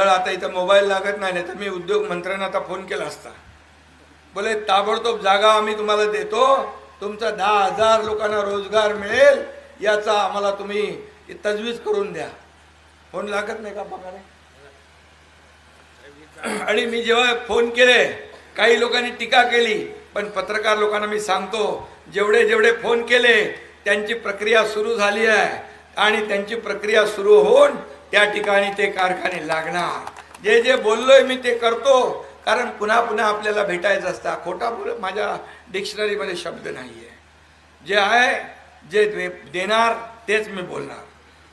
तर आता इथं मोबाईल लागत नाही, तर मी उद्योग मंत्र्यांना आता फोन केला असता, बोले ताबडतोब जागा आम्ही तुम्हाला देतो, तुमचा 10,000 लोकांना रोजगार मिळेल याचा आम्हाला तुम्ही तजवीज करून द्या. फोन लागत नाही का पगार? आणि मी जेव्हा फोन केले काही लोकांनी टीका केली, पण पत्रकार लोकांना मी सांगतो जेवढे जेवढे फोन केले त्यांची प्रक्रिया सुरू झाली आहे आणि त्यांची प्रक्रिया सुरू होऊन त्या ठिकाणी ते कारखाने लागणार. जे जे बोललोय मी ते करतो, कारण पुन्हा पुन्हा आपल्याला भेटायचं असतं. खोटा बोल माझ्या डिक्शनरीमध्ये शब्द नाही आहे. जे आहे जे देणार तेच मी बोलणार.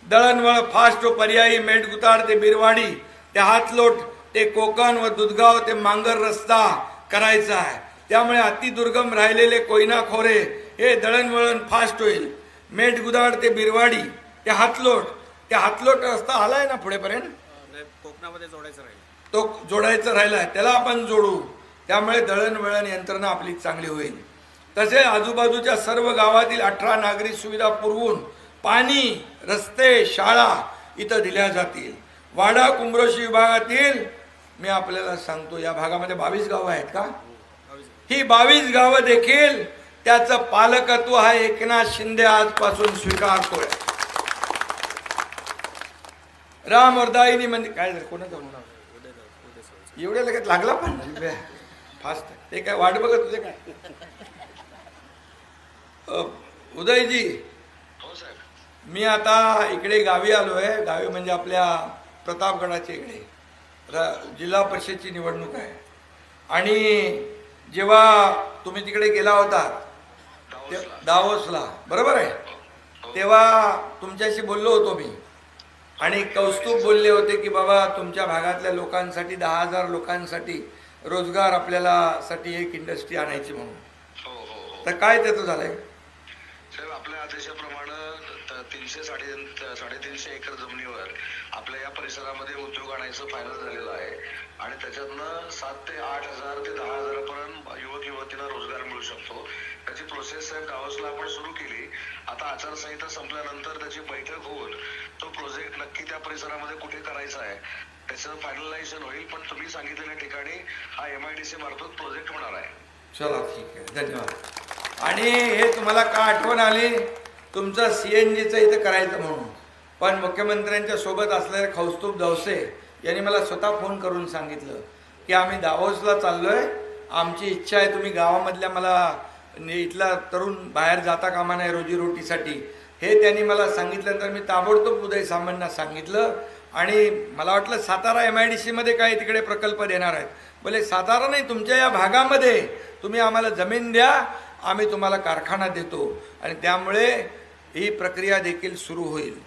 दळणवळ फास्ट व पर्यायी मेटगुताड ते बिरवाडी ते हातलोट ते कोकण व दुधगाव ते मांगर रस्ता करायचा आहे. त्यामुळे अतिदुर्गम राहिलेले कोयना खोरे हे दळणवळण फास्ट होईल. मेटगुदाड ते बिरवाडी ते हातलोट रस्ता आलाय ना पुढेपर्यंत, कोकणामध्ये जोडायचं राहील, तो जोडायचा राहिलाय, त्याला आपण जोडू. त्यामुळे दळणवळण यंत्रणा आपली चांगली होईल. तसे आजूबाजूच्या सर्व गावातील 18 नागरी सुविधा पुरवून पाणी, रस्ते, शाळा इथं दिल्या जातील. वाडा कुंभ्रोशी विभागातील मी आपल्याला सांगतो या भागामध्ये 22 गावं आहेत का? ही 22 गावं देखील त्याचं पालकत्व हा एकनाथ शिंदे आजपासून स्वीकारतोय. राम वरदायिनी म्हणजे काय झालं, कोणाचं म्हणून एवढ्या लगेच लागला पण फास्ट. ते काय वाट बघत तुझे काय उदयजी? हो साहेब. मी आता इकडे गावी आलोय. गावी म्हणजे आपल्या प्रतापगडाच्या इकडे जिल्हा परिषदची निवडणूक आहे. आणि जेव्हा तुम्ही तिकडे गेला होता दावोसला, बरोबर आहे, तेव्हा तुमच्याशी बोललो होतो मी. आणि कौस्तुभ बोलले होते की बाबा तुमच्या भागातल्या लोकांसाठी 10,000 लोकांसाठी रोजगार आपल्याला साठी एक इंडस्ट्री आणायची म्हणून. हो हो हो. तर काय त्याचं झालंय साहेब, आपल्या आदेशाप्रमाणे 300-350 एकर जमिनीवर आपल्या या परिसरामध्ये उद्योग आणायचं फायनल झालेलं आहे. आणि त्याच्यातनं 7 ते 8,000 ते 10,000 पर्यंत युवक युवतींना रोजगार मिळू शकतो. त्याची प्रोसेस साहेब दावोसला आपण सुरू केली. आता आचारसंहिता संपल्यानंतर त्याची बैठक होऊन तो प्रोजेक्ट नक्की त्या परिसरामध्ये कुठे करायचा आहे त्याचं फायनलायझेशन होईल. पण तुम्ही सांगितलेल्या ठिकाणी हा MIDC मार्फत प्रोजेक्ट होणार आहे. चला ठीक आहे, धन्यवाद. आणि हे तुम्हाला का आठवण आली तुमचं CNGचं इथं करायचं म्हणून, पण मुख्यमंत्र्यांच्या सोबत असलेले कौस्तुभ दवसे यांनी मला स्वतः फोन करून सांगितलं की आम्ही दावोसला चाललोय, आमची इच्छा आहे तुम्ही गावामधल्या मला इथला तरुण बाहेर जाता कामा नाही रोजीरोटीसाठी. हे त्यांनी मला सांगितल्यानंतर मी ताबडतोब उदय सामंतांना सांगितलं. आणि मला वाटलं सातारा MIDC मध्ये काय तिकडे प्रकल्प देणार आहेत. बोले सातारा नाही, तुमच्या या भागामध्ये तुम्ही आम्हाला जमीन द्या, आम्ही तुम्हाला कारखाना देतो. आणि त्यामुळे ही प्रक्रिया देखील सुरू होईल.